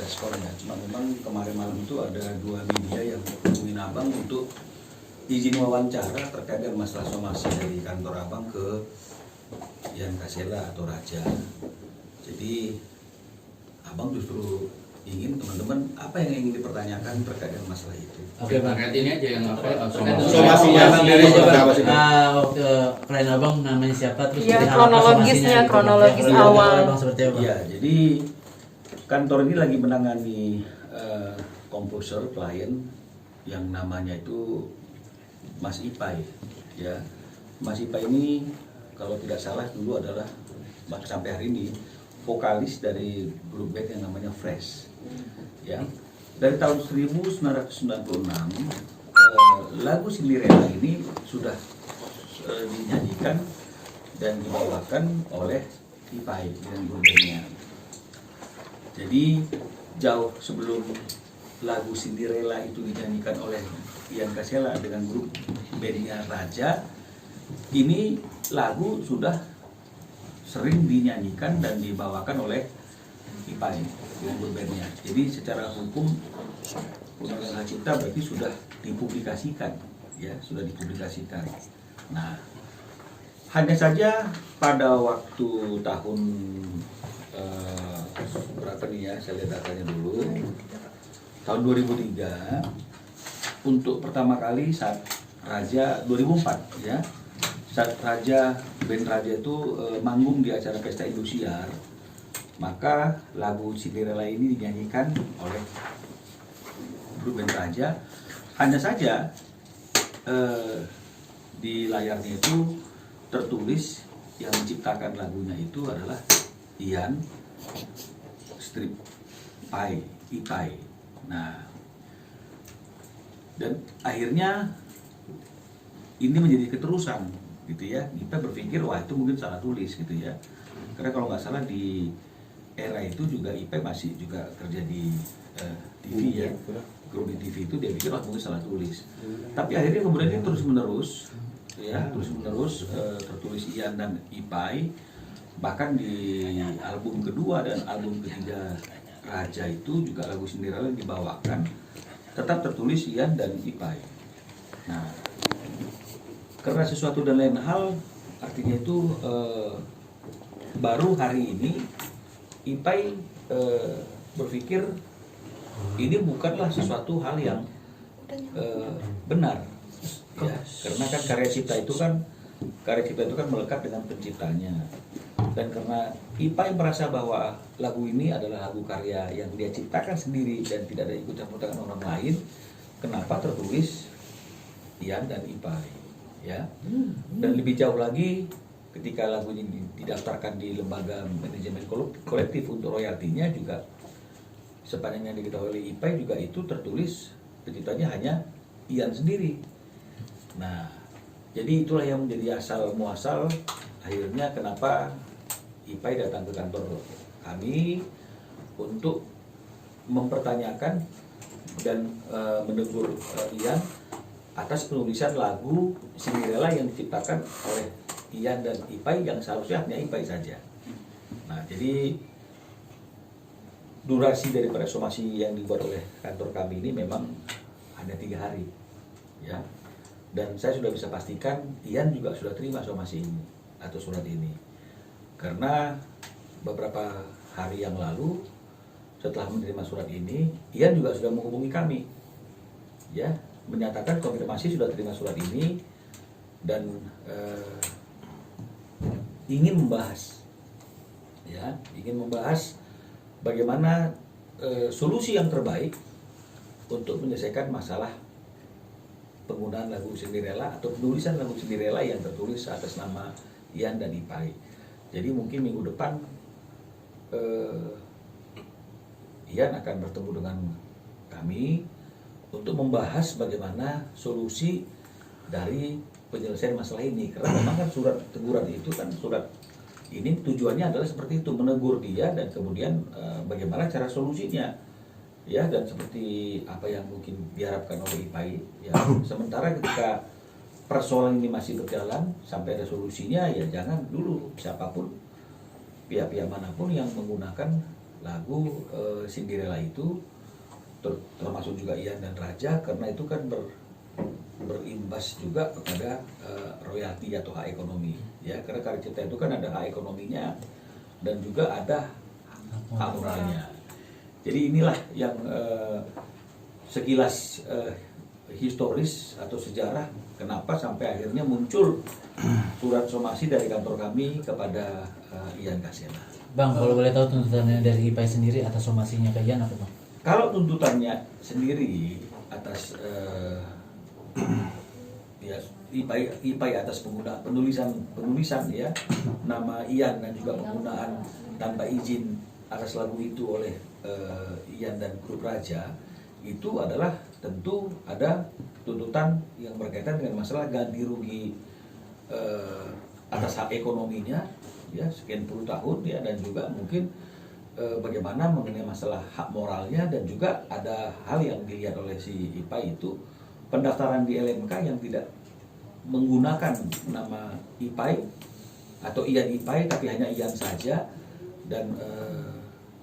responnya. Cuma memang kemarin malam itu ada 2 media yang hubungin abang untuk izin wawancara terkait dengan masalah somasi dari kantor abang ke Ian Kasela atau Raja. Jadi abang justru ingin teman-teman apa yang ingin dipertanyakan terkait dengan masalah itu. Oke Bang, ini aja yang apa? Somasinya klien abang namanya siapa, terus ya, kronologis awal. Bang, seperti apa? Ya, jadi kantor ini lagi menangani komposer klien yang namanya itu Mas Ipai. Ya, Mas Ipai ini kalau tidak salah dulu adalah sampai hari ini vokalis dari grup band yang namanya Fresh. Ya, dari tahun 1996 lagu Cinderella ini sudah dinyanyikan dan dibawakan oleh Ipai dan grup bandnya. Jadi jauh sebelum lagu Cinderella itu dinyanyikan oleh Ian Kasela dengan grup bandnya Raja, ini lagu sudah sering dinyanyikan dan dibawakan oleh Ipai dengan grup bandnya. Jadi secara hukum Undang-Undang Hak Cipta berarti sudah dipublikasikan, ya sudah dipublikasikan. Nah, hanya saja pada waktu tahun berapa nih ya, saya lihat datanya dulu, tahun 2003 untuk pertama kali saat Raja 2004 ya, saat band Raja itu manggung di acara Pesta Indosiar, maka lagu Cinderella ini dinyanyikan oleh grup band Raja. Hanya saja di layarnya itu tertulis yang menciptakan lagunya itu adalah Ian Strip Ipai. Nah, dan akhirnya ini menjadi keterusan gitu ya. Kita berpikir wah itu mungkin salah tulis gitu ya. Karena kalau nggak salah di era itu juga Ipai masih juga kerja di TV ya. Grup di TV itu dia pikir wah mungkin salah tulis. Tapi akhirnya kemudian ini terus menerus ya, tertulis Ian dan Ipai. Bahkan di album kedua dan album ketiga Raja itu juga lagu Cinderella dibawakan tetap tertulis Ian dan Ipai. Nah, karena sesuatu dan lain hal, artinya itu baru hari ini Ipai berpikir ini bukanlah sesuatu hal yang benar, ya, karena kan karya cipta itu kan melekat dengan penciptanya. Dan karena Ipai merasa bahwa lagu ini adalah lagu karya yang dia ciptakan sendiri dan tidak ada ikut campur tangan orang lain, kenapa tertulis Ian dan Ipai, ya? Dan lebih jauh lagi, ketika lagu ini didaftarkan di lembaga manajemen kolektif untuk royaltinya juga sepanjang yang diketahui oleh Ipai juga itu tertulis penciptanya hanya Ian sendiri. Nah, jadi itulah yang menjadi asal muasal akhirnya kenapa Ipai datang ke kantor kami untuk mempertanyakan dan menegur Ian atas penulisan lagu Cinderella yang diciptakan oleh Ian dan Ipai yang seharusnya hanya Ipai saja. Nah, jadi durasi daripada somasi yang dibuat oleh kantor kami ini memang hanya 3 hari, ya. Dan saya sudah bisa pastikan Ian juga sudah terima somasi ini atau surat ini. Karena beberapa hari yang lalu setelah menerima surat ini, Ian juga sudah menghubungi kami, ya, menyatakan konfirmasi sudah terima surat ini dan ingin membahas, ya, bagaimana solusi yang terbaik untuk menyelesaikan masalah penggunaan lagu Cinderella atau penulisan lagu Cinderella yang tertulis atas nama Ian dan Ipai. Jadi mungkin minggu depan Ian akan bertemu dengan kami untuk membahas bagaimana solusi dari penyelesaian masalah ini. Karena memang kan surat teguran itu kan surat ini tujuannya adalah seperti itu, menegur dia dan kemudian bagaimana cara solusinya, ya, dan seperti apa yang mungkin diharapkan oleh Ipai, ya. Sementara ketika persoalan ini masih berjalan sampai ada solusinya, ya jangan dulu siapapun pihak-pihak manapun yang menggunakan lagu Cinderella itu, termasuk juga Ian dan Raja, karena itu kan berimbas juga kepada royalti atau hak ekonomi, ya, karena karya cipta itu kan ada hak ekonominya dan juga ada hak moralnya. Jadi inilah yang sekilas historis atau sejarah kenapa sampai akhirnya muncul surat somasi dari kantor kami kepada Ian Kasela. Bang, kalau boleh tahu tuntutannya dari IPAI sendiri atas somasinya ke Ian apa, Bang? Kalau tuntutannya sendiri atas ya IPAI atas penulisan ya nama Ian dan juga penggunaan tanpa izin atas lagu itu oleh Ian dan grup Raja, itu adalah tentu ada tuntutan yang berkaitan dengan masalah ganti rugi atas hak ekonominya ya sekian puluh tahun ya, dan juga mungkin bagaimana mengenai masalah hak moralnya, dan juga ada hal yang dilihat oleh si IPAI itu pendaftaran di LMK yang tidak menggunakan nama IPAI atau Ian IPAI tapi hanya Ian saja, dan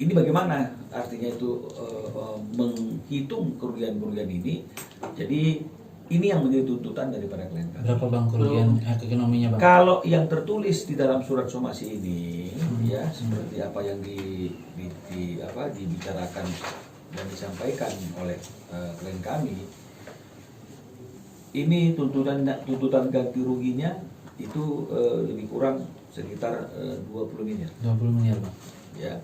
ini bagaimana artinya itu menghitung kerugian-kerugian ini. Jadi ini yang menjadi tuntutan daripada klien kami. Berapa Bang kerugian ekonominya, Bang? Kalau yang tertulis di dalam surat somasi ini ya seperti apa yang dibicarakan dan disampaikan oleh klien kami, ini tuntutan ganti ruginya itu lebih kurang sekitar 20 miliar. 20 miliar, Bang. Ya.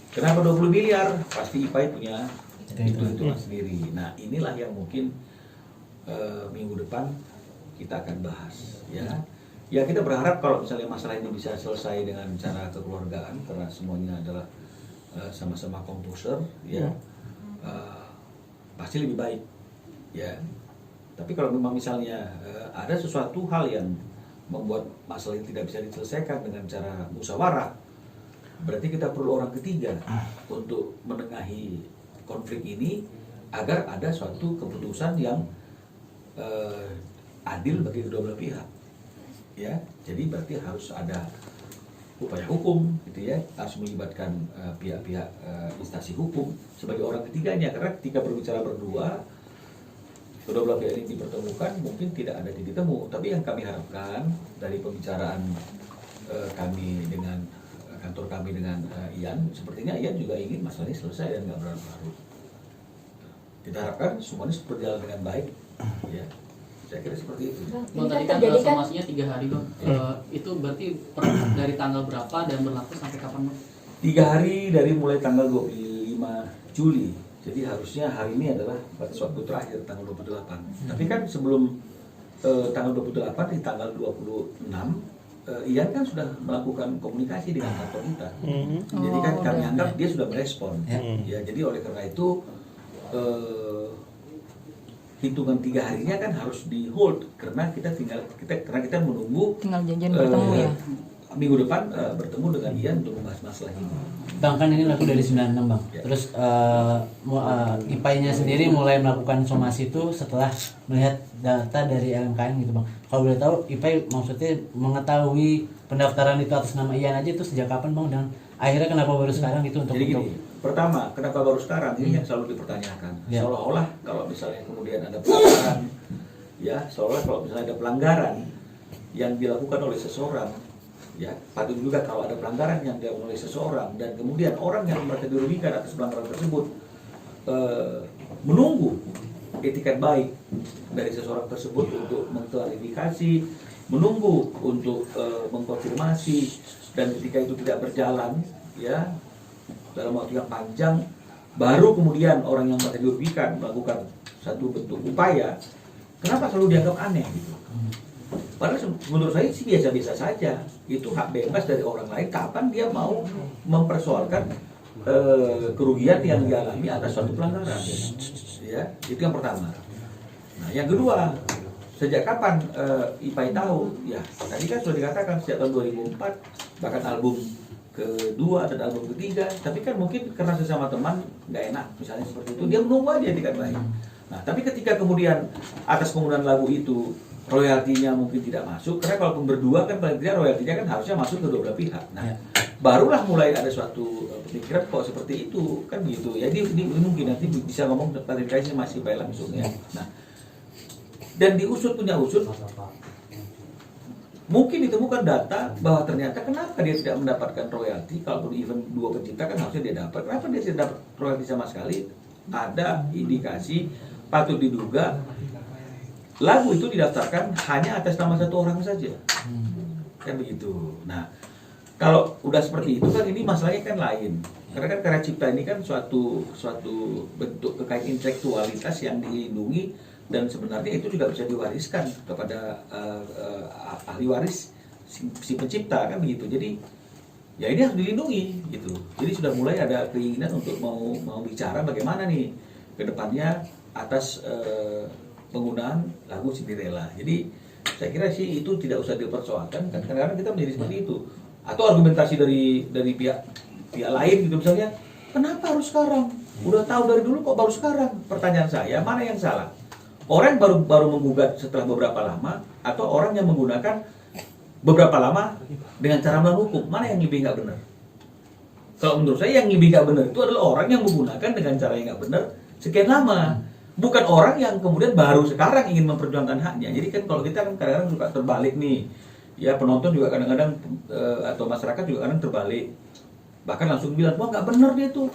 Kenapa 20 miliar? Pasti IPAI punya hitung-hitungan sendiri. Nah, inilah yang mungkin minggu depan kita akan bahas ya. Ya, kita berharap kalau misalnya masalah ini bisa selesai dengan cara kekeluargaan, karena semuanya adalah sama-sama komposer ya. Pasti lebih baik ya. Tapi kalau memang misalnya ada sesuatu hal yang membuat masalah ini tidak bisa diselesaikan dengan cara musyawarah, berarti kita perlu orang ketiga untuk menengahi konflik ini agar ada suatu keputusan yang adil bagi kedua belah pihak. Ya, jadi berarti harus ada upaya hukum, gitu ya, harus melibatkan pihak-pihak instansi hukum sebagai orang ketiganya, karena ketika berbicara berdua kedua belah pihak ini dipertemukan mungkin tidak ada titik temu. Tapi yang kami harapkan dari pembicaraan kami dengan kantor kami dengan Ian, sepertinya Ian juga ingin masalah ini selesai dan nggak berlarut-larut. Kita harapkan semuanya berjalan dengan baik, ya. Saya kira seperti itu. Bang, tadi kan somasinya 3 hari, Bang. Itu berarti dari tanggal berapa dan berlaku sampai kapan, Bang? 3 hari dari mulai tanggal 25 Juli. Jadi harusnya hari ini adalah batas waktu terakhir tanggal 28. Tapi kan sebelum tanggal 28 di tanggal 26 Ian kan sudah melakukan komunikasi dengan kantor kita. Jadi kan kami anggap dia sudah merespon. Ya, jadi oleh karena itu hitungan 3 harinya kan harus di hold, karena kita menunggu tinggal janjian bertemu ya. Minggu depan bertemu dengan Ian untuk membahas masalah ini. Bang, kan ini lagu dari 96, Bang. Ya. Terus IPAI-nya sendiri mulai melakukan somasi itu setelah melihat data dari LMKN gitu, Bang. Kalau boleh tahu, IPAI maksudnya mengetahui pendaftaran itu atas nama Ian aja itu sejak kapan, Bang? Dan akhirnya kenapa baru sekarang gitu untuk... Jadi gini, pertama, kenapa baru sekarang? Ini yang selalu dipertanyakan. Ya. Seolah-olah kalau misalnya kemudian ada pelanggaran, ya, seolah kalau misalnya ada pelanggaran yang dilakukan oleh seseorang, ya, patut juga kalau ada pelanggaran yang dilakukan oleh seseorang dan kemudian orang yang merasa dirugikan atas pelanggaran tersebut menunggu etikat baik dari seseorang tersebut untuk mengklarifikasi, menunggu untuk mengkonfirmasi, dan ketika itu tidak berjalan, ya, dalam waktu yang panjang, baru kemudian orang yang merasa dirugikan melakukan satu bentuk upaya. Kenapa selalu dianggap aneh gitu? Padahal menurut saya sih biasa-biasa saja. Itu hak bebas dari orang lain kapan dia mau mempersoalkan kerugian yang dialami atas suatu pelanggaran. Ya, itu yang pertama. Nah, yang kedua, sejak kapan IPAI tahu? Ya, tadi kan sudah dikatakan sejak tahun 2004, bahkan album kedua dan album ketiga. Tapi kan mungkin karena sesama teman nggak enak, misalnya seperti itu, dia menunggu aja etikat baik. Nah, tapi ketika kemudian atas penggunaan lagu itu royaltinya mungkin tidak masuk, karena kalau berdua kan paling tidak royaltinya kan harusnya masuk ke dua belah pihak. Nah, barulah mulai ada suatu pemikiran kok seperti itu kan begitu ya. Ini mungkin nanti bisa ngomong klarifikasi masih baik langsung ya. Nah, dan punya usut mungkin ditemukan data bahwa ternyata kenapa dia tidak mendapatkan royalti, kalaupun even 2 pencipta kan harusnya dia dapat, kenapa dia tidak dapat royalti sama sekali. Ada indikasi patut diduga lagu itu didaftarkan hanya atas nama satu orang saja, kan begitu. Nah, kalau udah seperti itu kan ini masalahnya kan lain, karena kan karya cipta ini kan suatu bentuk kekayaan intelektualitas yang dilindungi dan sebenarnya itu juga bisa diwariskan kepada ahli waris si pencipta kan begitu. Jadi ya ini harus dilindungi gitu. Jadi sudah mulai ada keinginan untuk mau bicara bagaimana nih ke depannya atas penggunaan lagu Cinderella. Jadi saya kira sih itu tidak usah dipersoalkan kan, kadang-kadang kita menjadi seperti itu. Atau argumentasi dari pihak lain gitu misalnya, kenapa harus sekarang? Udah tahu dari dulu kok baru sekarang? Pertanyaan saya, mana yang salah? Orang baru menggugat setelah beberapa lama, atau orang yang menggunakan beberapa lama dengan cara melawan hukum? Mana yang lebih nggak benar? Kalau menurut saya yang lebih nggak benar itu adalah orang yang menggunakan dengan cara yang nggak benar sekian lama, bukan orang yang kemudian baru sekarang ingin memperjuangkan haknya. Jadi kan kalau kita kan kadang-kadang suka terbalik nih, ya penonton juga kadang-kadang atau masyarakat juga kadang terbalik, bahkan langsung bilang wah nggak benar dia tuh,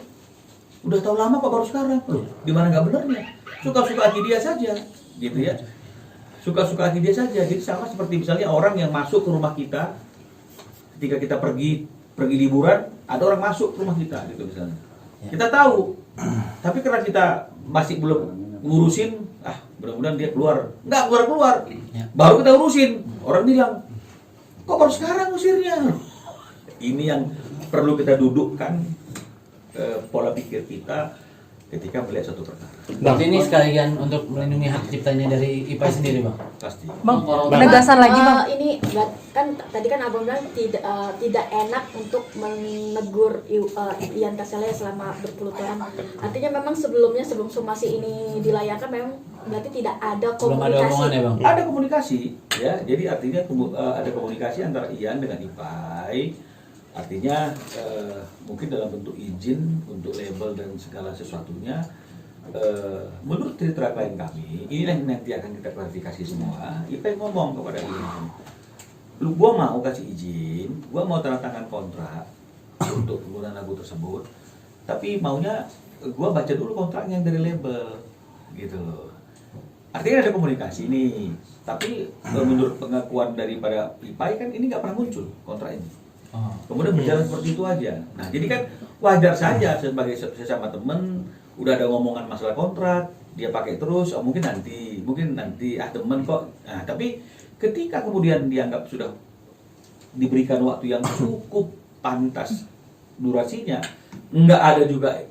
udah tahu lama kok baru sekarang. Loh, di mana nggak benernya? Suka-suka hati dia saja, gitu ya. Suka-suka hati dia saja. Jadi sama seperti misalnya orang yang masuk ke rumah kita ketika kita pergi liburan, ada orang masuk ke rumah kita, gitu misalnya. Kita tahu, tapi karena kita masih belum ngurusin, mudah-mudahan dia keluar. Nggak keluar. Baru kita urusin, orang bilang, kok baru sekarang usirnya? Ini yang perlu kita dudukkan pola pikir kita ketika melihat suatu perkara. Berarti ini sekalian untuk melindungi hak ciptanya dari IPAI sendiri, Bang? Pasti. Bang, penegasan lagi, Bang. Ini kan tadi kan Abang bilang tidak enak untuk menegur Ian Kasele selama berpuluh tahun. Artinya memang sebelum somasi ini dilayangkan memang berarti tidak ada belum komunikasi. ada omongan ya, Bang? Ada komunikasi, ya. Jadi artinya ada komunikasi antara Ian dengan IPAI. Artinya mungkin dalam bentuk izin untuk label dan segala sesuatunya. Menurut cerita klien kami, inilah yang nanti akan kita klarifikasi semua. IPAI ngomong kepada Ian, lu gua mau kasih izin, gua mau tanda tangan kontrak untuk penggunaan lagu tersebut, tapi maunya gua baca dulu kontraknya yang dari label, gitu loh. Artinya ada komunikasi nih, tapi menurut pengakuan daripada IPAI kan ini nggak pernah muncul kontrak ini. Kemudian berjalan seperti itu aja. Nah, jadi kan wajar saja sebagai sesama teman, udah ada ngomongan masalah kontrak, dia pakai terus, mungkin nanti teman kok. Nah, tapi ketika kemudian dianggap sudah diberikan waktu yang cukup pantas durasinya, nggak ada juga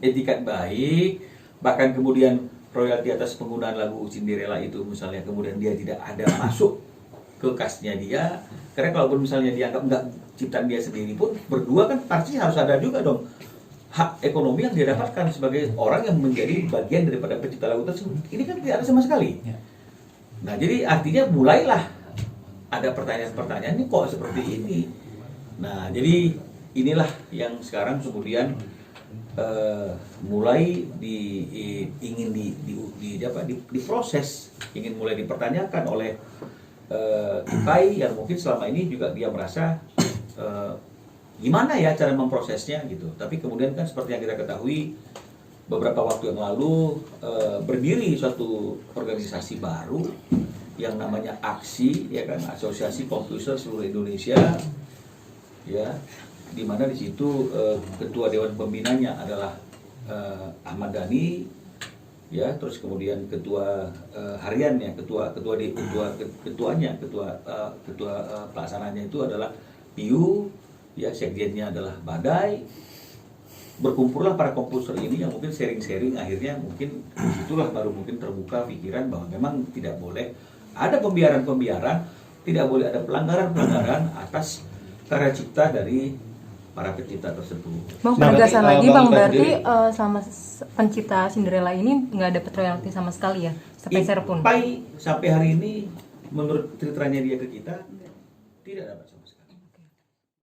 etikat baik, bahkan kemudian royalti atas penggunaan lagu Cinderella itu misalnya kemudian dia tidak ada masuk ke kasnya dia, karena kalaupun misalnya dianggap nggak ciptaan dia sendiri pun berdua kan pasti harus ada juga dong hak ekonomi yang dia dapatkan sebagai orang yang menjadi bagian daripada pencipta lagu tersebut. Ini kan tidak ada sama sekali. Nah, jadi artinya mulailah ada pertanyaan-pertanyaan ini kok seperti ini. Nah, jadi inilah yang sekarang kemudian mulai ingin diproses, ingin mulai dipertanyakan oleh IPAI yang mungkin selama ini juga dia merasa gimana ya cara memprosesnya gitu. Tapi kemudian kan seperti yang kita ketahui beberapa waktu yang lalu berdiri suatu organisasi baru yang namanya AKSI, ya kan, Asosiasi Komposer Seluruh Indonesia, ya, di mana di situ ketua dewan pembinanya adalah Ahmad Dhani, ya, terus kemudian ketua hariannya, ketua pelaksananya itu adalah Piu, ya, sekjennya adalah Badai. Berkumpullah para komposer ini yang mungkin sharing-sharing, akhirnya mungkin disitulah baru mungkin terbuka pikiran bahwa memang tidak boleh ada pembiaran-pembiaran, tidak boleh ada pelanggaran-pelanggaran atas karya cipta dari para pencipta tersebut. Bang, penegasan lagi, Bang, berarti selama pencipta Cinderella ini nggak dapat royalti sama sekali ya, sepeser pun? Sampai hari ini menurut ceritanya dia ke kita tidak dapat.